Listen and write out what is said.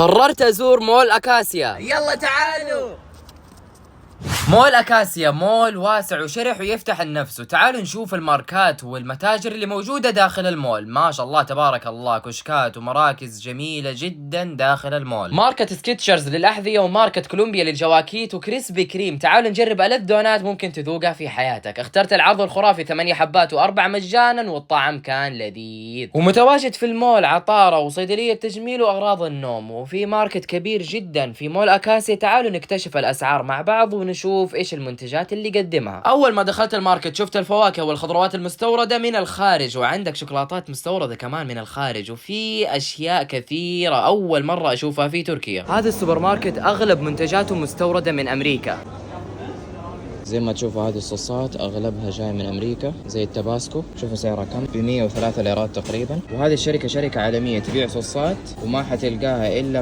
قررت أزور مول أكاسيا. يلا تعالوا. مول أكاسيا مول واسع وشرح ويفتح لنفسه. تعالوا نشوف الماركات والمتاجر اللي موجودة داخل المول. ما شاء الله تبارك الله، كشكات ومراكز جميلة جدا داخل المول. ماركة سكيتشرز للأحذية، وماركة كولومبيا للجواكيت، وكريسبي كريم. تعالوا نجرب ألذ دونات ممكن تذوقها في حياتك. اخترت العرض الخرافي 8 حبات و4 مجانا، والطعم كان لذيذ. ومتواجد في المول عطارة وصيدلية تجميل وأغراض النوم، وفي ماركت كبير جدا في مول أكاسيا. تعالوا نكتشف الأسعار مع بعض ونشوف ايش المنتجات اللي قدمها. اول ما دخلت الماركت شفت الفواكه والخضروات المستوردة من الخارج، وعندك شوكولاتات مستوردة كمان من الخارج، وفي اشياء كثيرة اول مرة اشوفها في تركيا. هذا السوبر ماركت اغلب منتجاته مستوردة من امريكا. زي ما تشوفوا هذه الصوصات اغلبها جاي من امريكا، زي التباسكو. شوفوا سعرها كم، ب 103 ليرات تقريبا. وهذه الشركه شركه عالميه تبيع صوصات، وما حتلقاها الا